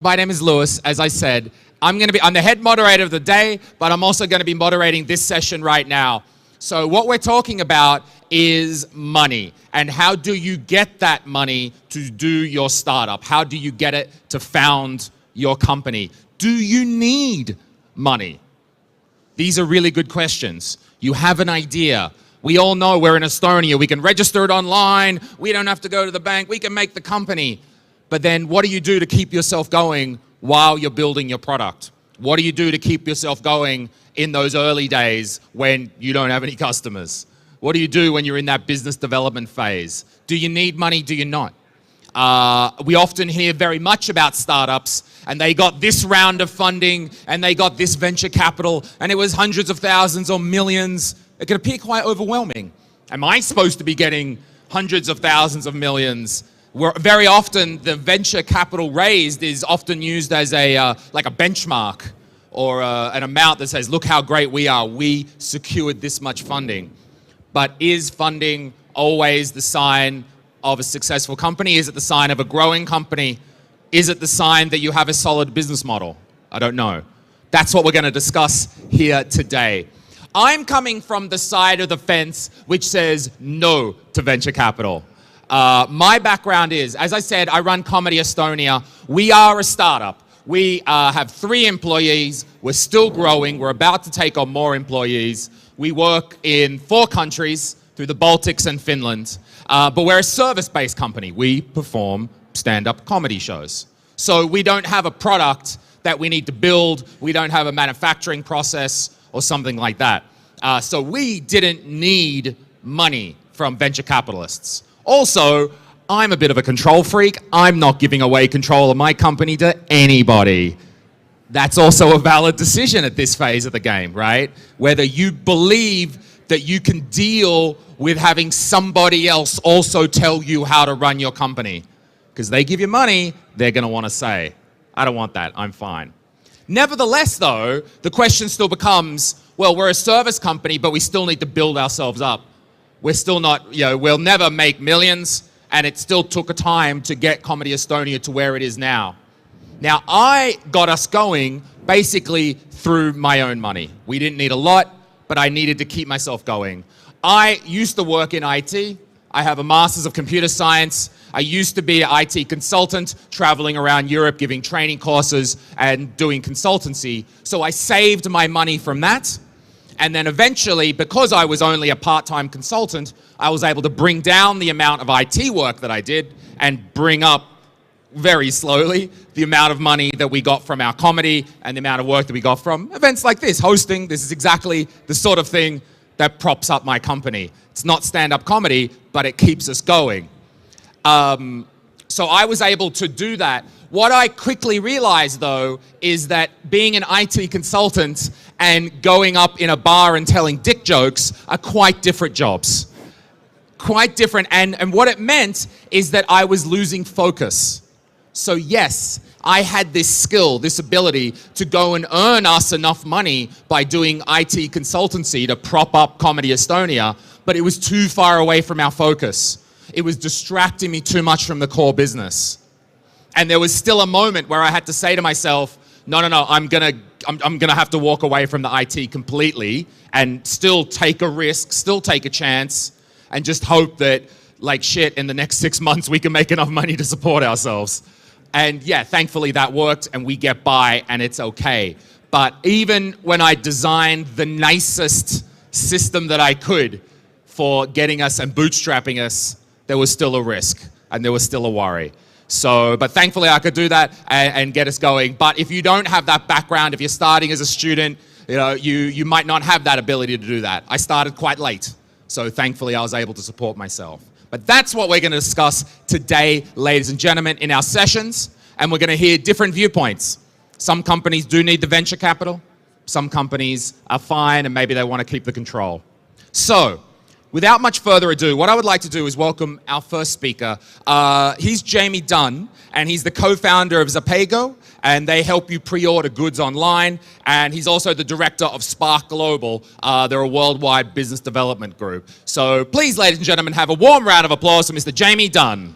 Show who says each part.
Speaker 1: My name is Lewis. As I said, I'm the head moderator of the day, but I'm also going to be moderating this session right now. So what we're talking about is money, and how do you get that money to do your startup? How do you get it to found your company? Do you need money? These are really good questions. You have an idea. We all know we're in Estonia. We can register it online. We don't have to go to the bank. We can make the company. But then what do you do to keep yourself going while you're building your product? What do you do to keep yourself going in those early days when you don't have any customers? What do you do when you're in that business development phase? Do you need money? Do you not? We often hear very much about startups, and they got this round of funding and they got this venture capital, and it was hundreds of thousands or millions. It can appear quite overwhelming. Am I supposed to be getting hundreds of thousands of millions? Very often the venture capital raised is often used as like a benchmark or an amount that says, look how great we are. We secured this much funding. But is funding always the sign of a successful company? Is it the sign of a growing company? Is it the sign that you have a solid business model? I don't know. That's what we're going to discuss here today. I'm coming from the side of the fence which says no to venture capital. My background is, as I said, I run Comedy Estonia. We are a startup. We have 3 employees. We're still growing. We're about to take on more employees. We work in 4 countries through the Baltics and Finland. But we're a service-based company. We perform stand-up comedy shows. So we don't have a product that we need to build. We don't have a manufacturing process or something like that. So we didn't need money from venture capitalists. Also, I'm a bit of a control freak. I'm not giving away control of my company to anybody. That's also a valid decision at this phase of the game, right? Whether you believe that you can deal with having somebody else also tell you how to run your company. Because they give you money, they're going to want to say, I don't want that, I'm fine. Nevertheless, though, the question still becomes, well, we're a service company, but we still need to build ourselves up. We're still not, we'll never make millions, and it still took a time to get Comedy Estonia to where it is now. Now, I got us going basically through my own money. We didn't need a lot, but I needed to keep myself going. I used to work in IT. I have a master's of computer science. I used to be an IT consultant, traveling around Europe, giving training courses and doing consultancy. So I saved my money from that. And then eventually, because I was only a part-time consultant, I was able to bring down the amount of IT work that I did and bring up very slowly the amount of money that we got from our comedy and the amount of work that we got from events like this, hosting. This is exactly the sort of thing that props up my company. It's not stand-up comedy, but it keeps us going. So I was able to do that. What I quickly realized, though, is that being an IT consultant and going up in a bar and telling dick jokes are quite different jobs. Quite different. And what it meant is that I was losing focus. So yes, I had this skill, this ability to go and earn us enough money by doing IT consultancy to prop up Comedy Estonia, but it was too far away from our focus. It was distracting me too much from the core business. And there was still a moment where I had to say to myself, no, I'm gonna have to walk away from the IT completely and still take a risk, still take a chance, and just hope that, like shit, in the next 6 months we can make enough money to support ourselves. And yeah, thankfully that worked and we get by and it's okay. But even when I designed the nicest system that I could for getting us and bootstrapping us, there was still a risk and there was still a worry. So, but thankfully I could do that and get us going. But if you don't have that background, if you're starting as a student, you might not have that ability to do that. I started quite late, so thankfully I was able to support myself. But that's what we're going to discuss today, ladies and gentlemen, in our sessions. And we're going to hear different viewpoints. Some companies do need the venture capital. Some companies are fine and maybe they want to keep the control. So, without much further ado, what I would like to do is welcome our first speaker. He's Jamie Dunn, and he's the co-founder of Zapego, and they help you pre-order goods online. And he's also the director of Spark Global. They're a worldwide business development group. So please, ladies and gentlemen, have a warm round of applause for Mr. Jamie Dunn.